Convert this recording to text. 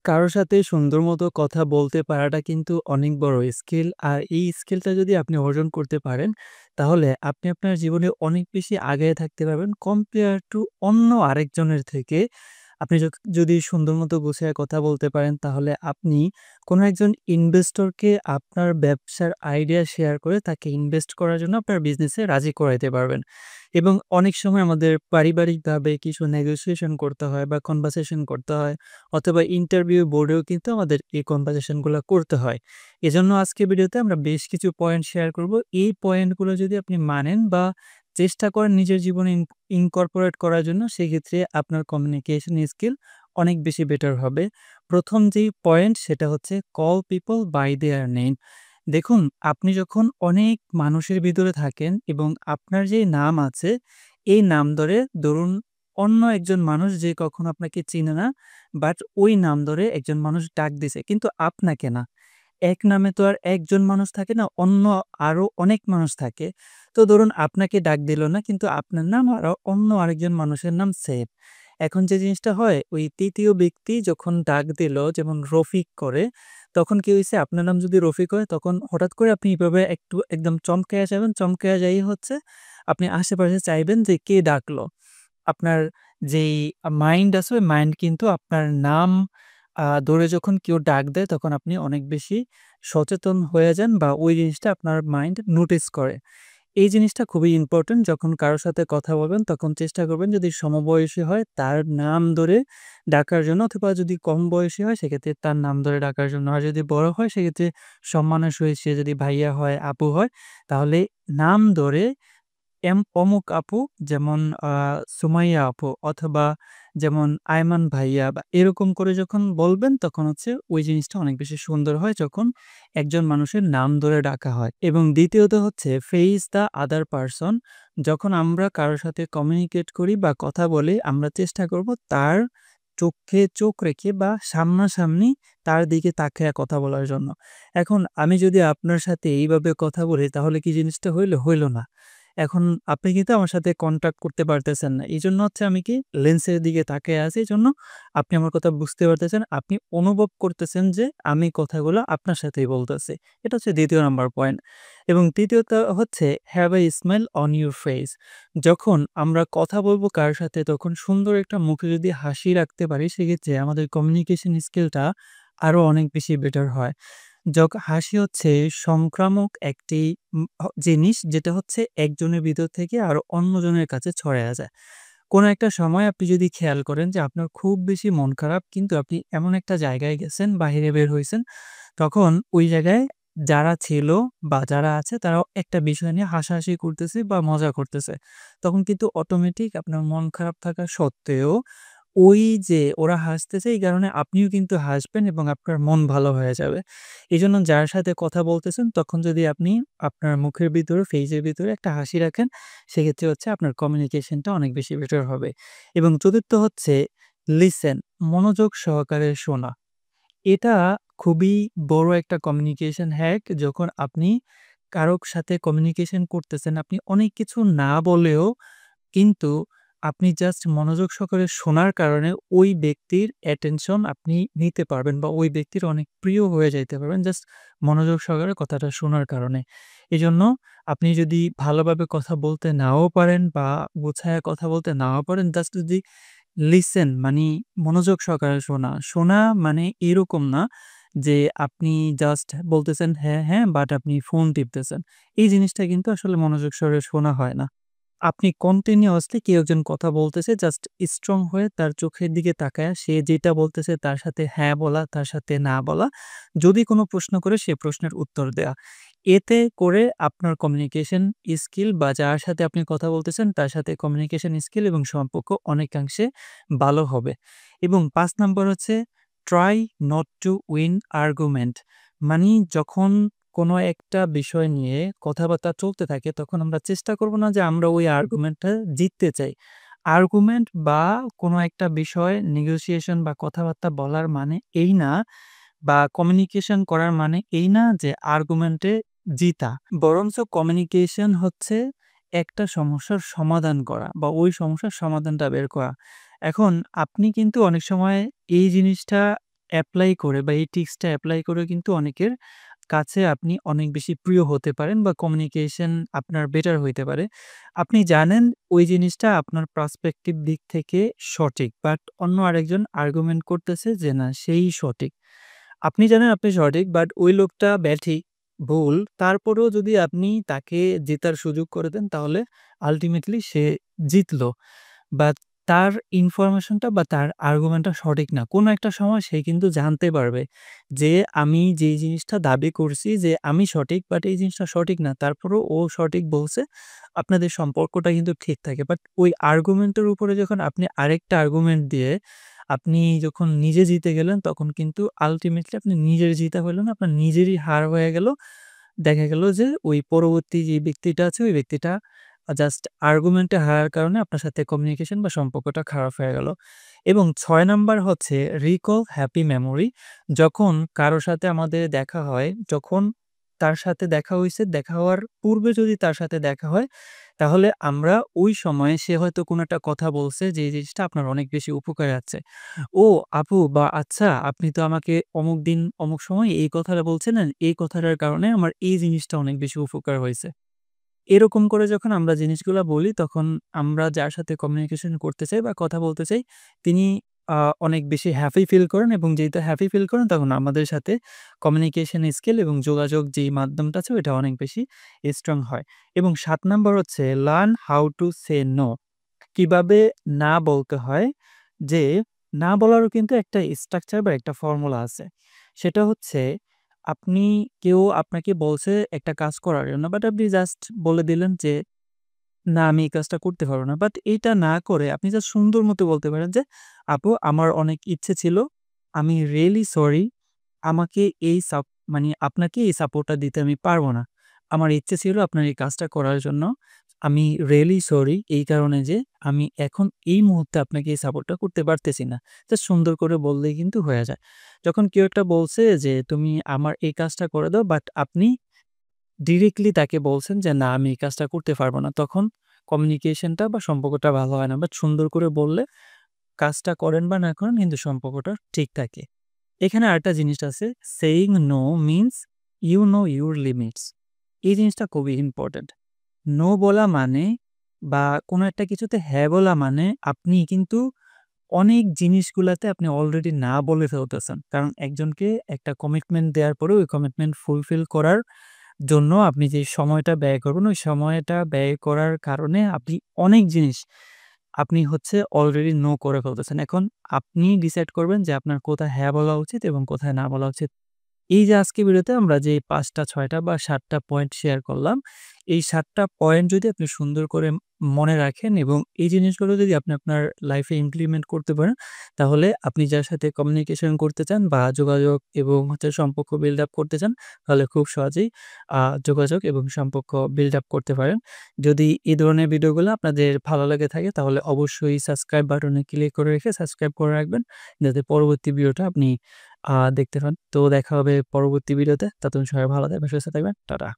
কারো সাথে সুন্দর মতো কথা বলতে পারাটা কিন্তু অনেক বড় স্কিল। আর এই স্কিলটা যদি আপনি অর্জন করতে পারেন, তাহলে আপনি আপনার জীবনে অনেক বেশি আগায়ে থাকতে পারবেন কম্পেয়ার টু অন্য আরেকজনের থেকে। আপনি যদি সুন্দর মতো গুছিয়ে কথা বলতে পারেন, তাহলে আপনি কোনো একজন ইনভেস্টরকে আপনার ব্যবসার আইডিয়া শেয়ার করে তাকে ইনভেস্ট করার জন্য আপনার বিজনেসে রাজি করাইতে পারবেন। এবং অনেক সময় আমাদের পারিবারিকভাবে কিছু নেগোসিয়েশন করতে হয় বা কনভারসেশন করতে হয়। অথবা ইন্টারভিউ বোর্ডেও কিন্তু আমাদের এই কনভারসেশন গুলা করতে হয়। এজন্য আজকের ভিডিওতে আমরা বেশ কিছু পয়েন্ট শেয়ার করব। এই পয়েন্টগুলো যদি আপনি মানেন বা চেষ্টা করেন নিজের জীবনে ইনকর্পোরেট করার জন্য, সেক্ষেত্রে আপনার কমিউনিকেশন স্কিল অনেক বেশি বেটার হবে। ১ম যেই পয়েন্ট সেটা হচ্ছে call people by their name. দেখুন, আপনি যখন অনেক মানুষের ভিতরে থাকেন এবং আপনার যে নাম আছে, এই নাম ধরে ধরুন অন্য একজন মানুষ যে কখনো আপনাকে চিনে না, বাট ওই নাম ধরে একজন মানুষ ডাক দিছে। কিন্তু আপনাকে না। এক নামে তো আর একজন মানুষ থাকে না, অন্য আরো অনেক মানুষ থাকে। তো ধরুন আপনাকে ডাক দিল না, কিন্তু আপনার নাম আর অন্য আরেকজন মানুষের নাম সেম। এখন যে জিনিসটা হয়, ওই ৩য় ব্যক্তি যখন ডাক দিল যেমন রফিক করে, তখন কি হইছে, আপনার নাম যদি রফিক হয় তখন হঠাৎ করে আপনি এভাবে একটু একদম চমকায়া যাবেন। চমকায়া যাই হচ্ছে আপনি আশেপাশে চাইবেন যে কে ডাকলো? আপনার যেই মাইন্ড আছে, ওই মাইন্ড কিন্তু আপনার নাম ধরে যখন কেউ ডাক দেয়, তখন আপনি অনেক বেশি সচেতন হয়ে যান বা ওই জিনিসটা আপনার মাইন্ড নোটিস করে। এই জিনিসটা খুবই ইম্পোর্টেন্ট। যখন কারো সাথে কথা বলবেন, তখন চেষ্টা করবেন যদি সমবয়সী হয় তার নাম ধরে ডাকার জন্য, অথবা যদি কম বয়সী হয় সেক্ষেত্রে তার নাম ধরে ডাকার জন্য। আর যদি বড় হয় সেক্ষেত্রে সম্মানের সহিত, সে যদি ভাইয়া হয়, আপু হয়, তাহলে নাম ধরে অমুক আপু, যেমন আ সুমাইয়া আপু, অথবা যেমন আয়মান ভাইয়া, বা এরকম করে যখন বলবেন, তখন হচ্ছে ওই জিনিসটা অনেক বেশি সুন্দর হয় যখন একজন মানুষের নাম ধরে ডাকা হয়। এবং দ্বিতীয়ত হচ্ছে ফেইস দ্য আদার পারসন। যখন আমরা কারো সাথে কমিউনিকেট করি বা কথা বলি, আমরা চেষ্টা করব তার চোখে চোখ রেখে বা সামনাসামনি তার দিকে তাকায়া কথা বলার জন্য। এখন আমি যদি আপনার সাথে এইভাবে কথা বলি, তাহলে কি জিনিসটা হইল? হইল না। এখন আপনি কিন্তু আমার সাথে কনট্যাক্ট করতে পারতেছেন না। এজন্য হচ্ছে আমি কি লেন্সের দিকে তাকিয়ে আছি। এজন্য আপনি আমার কথা বুঝতে পারতেছেন। আপনি অনুভব করতেছেন যে আমি কথাগুলো আপনার সাথেই বলতেছি। এটা হচ্ছে ২য় নাম্বার পয়েন্ট। এবং ৩য়ত হচ্ছে have a smile on your face। যখন আমরা কথা বলবো কারো সাথে, তখন সুন্দর একটা মুখে যদি হাসি রাখতে পারি, সেক্ষেত্রে আমাদের কমিউনিকেশন স্কিলটা আরো অনেক বেশি বেটার হয়। হাসি হচ্ছে সংক্রামক একটি উম হ জিনিস, যেটা হচ্ছে একজনের ভিতর থেকে আরো অন্যজনের কাছে ছড়ায়া যায়। কোনো একটা সময় আপনি যদি খেয়াল করেন যে আপনার খুব বেশি মন খারাপ, কিন্তু আপনি এমন একটা জায়গায় গেছেন, বাহিরে বের হইছেন, তখন ওই জায়গায় যারা ছিল বা যারা আছে তারাও একটা বিষয় নিয়ে হাসাহাসি করতেছে বা মজা করতেছে। তখন কিন্তু অটোমেটিক আপনার মন খারাপ থাকা সত্ত্বেও ওই যে ওরা হাসতেছে, এই কারণে আপনিও কিন্তু হাসবেন এবং আপনার মন ভালো হয়ে যাবে। এজন্য যার সাথে কথা বলতেছেন, তখন যদি আপনি আপনার মুখের ভিতরে, ফেইসের ভিতরে একটা হাসি রাখেন, সেক্ষেত্রে হচ্ছে আপনার কমিউনিকেশনটা অনেক বেশি বেটার হবে। এবং চতুর্থ হচ্ছে লিসেন, মনোযোগ সহকারে শোনা। এটা খুবই বড় একটা কমিউনিকেশন হ্যাক। যখন আপনি কারো সাথে কমিউনিকেশন করতেছেন, আপনি অনেক কিছু না বলেও কিন্তু আপনি জাস্ট মনোযোগ সহকারে শোনার কারণে ওই ব্যক্তির অ্যাটেনশন আপনি নিতে পারবেন বা ওই ব্যক্তির অনেক প্রিয় হয়ে যাইতে পারবেন জাস্ট মনোযোগ সহকারে কথাটা শোনার কারণে। এজন্য আপনি যদি ভালোভাবে কথা বলতে নাও পারেন বা গুছায়া কথা বলতে নাও পারেন, জাস্ট যদি লিসেন মানি মনোযোগ সহকারে শোনা। শোনা মানে এরকম না যে আপনি জাস্ট বলতেছেন হ্যাঁ, হ্যাঁ, বাট আপনি ফোন টিপতেছেন। এই জিনিসটা কিন্তু আসলে মনোযোগ সহকারে শোনা হয় না। আপনি কন্টিনিউয়াসলি কেউ একজন কথা বলতেছে, জাস্ট স্ট্রং হয়ে তার চোখের দিকে তাকায়া সে যেটা বলতেছে তার সাথে হ্যাঁ বলা, তার সাথে না বলা। যদি কোনো প্রশ্ন করে সে প্রশ্নের উত্তর দেয়া। এতে করে আপনার কমিউনিকেশন স্কিল বা যার সাথে আপনি কথা বলতেছেন তার সাথে কমিউনিকেশন স্কিল এবং সম্পর্ক অনেকাংশে ভালো হবে। এবং ৫ নাম্বার হচ্ছে try not to win argument. মানি যখন কোনো একটা বিষয় নিয়ে কথাবার্তা চলতে থাকে, তখন আমরা চেষ্টা করব না যে আমরা ওই আর্গুমেন্টটা জিততে চাই। আর্গুমেন্ট বা কোনো একটা বিষয় নেগোসিয়েশন বা কথাবার্তা বলার মানে এই না, বা কমিউনিকেশন করার মানে এই না যে আর্গুমেন্টে জিতা। বরঞ্চ কমিউনিকেশন হচ্ছে একটা সমস্যার সমাধান করা বা ওই সমস্যার সমাধানটা বের করা। এখন আপনি কিন্তু অনেক সময় এই জিনিসটা এপ্লাই করে বা এই ট্রিক্সটা এপ্লাই করে কিন্তু অনেকের কাছে আপনি অনেক বেশি প্রিয় হতে পারেন বা কমিউনিকেশন আপনার বেটার হইতে পারে। আপনি জানেন ওই জিনিসটা আপনার পার্সপেক্টিভ দিক থেকে সঠিক। বাট অন্য আরেকজন আর্গুমেন্ট করতেছে যে না সেই সঠিক। আপনি জানেন আপনি সঠিক বাট ওই লোকটা ব্যাঠিক, ভুল। তারপরেও যদি আপনি তাকে জেতার সুযোগ করে দেন তাহলে আল্টিমেটলি সে জিতলো। বা তার ইনফরমেশনটা বা তার আর্গুমেন্টটা সঠিক না। কোনো একটা সময় সে কিন্তু জানতে পারবে যে আমি যেই জিনিসটা দাবি করছি যে আমি সঠিক বাট এই জিনিসটা সঠিক না। তারপরেও ও সঠিক বলছে। আপনাদের সম্পর্কটা কিন্তু ঠিক থাকে। বাট ওই আর্গুমেন্টের উপরে যখন আপনি আরেকটা আর্গুমেন্ট দিয়ে আপনি যখন নিজে জিতে গেলেন তখন কিন্তু আল্টিমেটলি আপনি নিজের জিতা হইল না, আপনার নিজেরই হার হয়ে গেল। দেখা গেল যে ওই পরবর্তী যে ব্যক্তিটা আছে ওই ব্যক্তিটা জাস্ট আর্গুমেন্টে হারার কারণে আপনার সাথে কমিউনিকেশন বা সম্পর্কটা খারাপ হয়ে গেল। এবং ৬ নাম্বার হচ্ছে রিকল হ্যাপি মেমোরি। যখন কারো সাথে আমাদের দেখা হয়, যখন তার সাথে দেখা হইছে, দেখা হওয়ার পূর্বে যদি তার সাথে দেখা হয়, তাহলে আমরা ওই সময়ে সে হয়তো কোনো একটা কথা বলছে যে জিনিসটা আপনার অনেক বেশি উপকারে আসছে। "ও আপু বা আচ্ছা আপনি তো আমাকে অমুক দিন অমুক সময় এই কথাটা বলছিলেন, এই কথাটার কারণে আমার এই জিনিসটা অনেক বেশি উপকার হইছে।" এরকম করে যখন আমরা জিনিসগুলা বলি তখন আমরা যার সাথে কমিউনিকেশন করতে চাই বা কথা বলতে চাই তিনি আ অনেক বেশি হ্যাপি ফিল করেন এবং যেহেতু হ্যাপি ফিল করেন তখন আমাদের সাথে কমিউনিকেশন স্কিল এবং যোগাযোগ যেই মাধ্যমটা আছে ওইটা অনেক বেশি স্ট্রং হয়। এবং ৭ নাম্বার হচ্ছে learn how to say no. কিভাবে না বলতে হয়, যে না বলারও কিন্তু একটা স্ট্রাকচার বা একটা ফর্মুলা আছে। সেটা হচ্ছে আপনি কেউ আপনাকে বলছে একটা কাজ করার জন্য বাট আপনি জাস্ট বলে দিলেন যে, "না আমি এই কাজটা করতে পারব না।" বাট এইটা না করে আপনি জাস্ট সুন্দর মতো বলতে পারেন যে, "আপু আমার অনেক ইচ্ছে ছিল। আমি রিয়েলি সরি। আমাকে এই মানে আপনাকে এই সাপোর্টটা দিতে আমি পারব না। আমার ইচ্ছে ছিল আপনার এই কাজটা করার জন্য। আমি রিয়েলি সরি এই কারণে যে আমি এখন এই মুহূর্তে আপনাকে এই সাপোর্টটা করতে পারতেছি না।" জাস্ট সুন্দর করে বললেই কিন্তু হয়ে যায়। যখন কেউ একটা বলছে যে, "তুমি আমার এই কাজটা করে দাও" বাট আপনি ডিরেক্টলি তাকে বলছেন যে, "না আমি এই কাজটা করতে পারব না।" তখন কমিউনিকেশনটা বা সম্পর্কটা ভালো হয় না। বাট সুন্দর করে বললে কাজটা করেন বা না করেন কিন্তু সম্পর্কটা ঠিক থাকে। এখানে আরেকটা জিনিস আছে, saying no means you know your limits. এই জিনিসটা খুবই ইম্পোর্টেন্ট। নো বলা মানে বা কোনো একটা কিছুতে হ্যাঁ বলা মানে আপনি কিন্তু অনেক জিনিসগুলাতে আপনি অলরেডি না বলে ফেলতেছেন। কারণ একজনকে একটা কমিটমেন্ট দেওয়ার পরে ওই কমিটমেন্ট ফুলফিল করার জন্য আপনি যে সময়টা ব্যয় করবেন, ওই সময়টা ব্যয় করার কারণে আপনি অনেক জিনিস আপনি হচ্ছে অলরেডি নো করে ফেলতেছেন। এখন আপনি ডিসাইড করবেন যে আপনার কোথায় হ্যাঁ বলা উচিত এবং কোথায় না বলা উচিত। এই যে আজকে ভিডিওতে আমরা যে ৫ টা ৬ টা বা ৭ টা পয়েন্ট শেয়ার করলাম, এই ৭ টা পয়েন্ট যদি আপনি সুন্দর করে মনে রাখেন এবং এই জিনিসগুলো যদি আপনি আপনার লাইফে ইমপ্লিমেন্ট করতে পারেন, তাহলে আপনি যার সাথে কমিউনিকেশন করতে চান বা যোগাযোগ এবং হচ্ছে সম্পর্ক বিল্ড আপ করতে চান, তাহলে খুব সহজেই যোগাযোগ এবং সম্পর্ক বিল্ড আপ করতে পারেন। যদি এই ধরনের ভিডিওগুলো আপনাদের ভালো লেগে থাকে তাহলে অবশ্যই সাবস্ক্রাইব বাটনে ক্লিক করে রেখে সাবস্ক্রাইব করে রাখবেন, যাতে পরবর্তী ভিডিওটা আপনি দেখতে পান। তো দেখা হবে পরবর্তী ভিডিওতে। ততক্ষণ সবাই ভালো থাকবেন, সুস্থ থাকবেন। টাটা।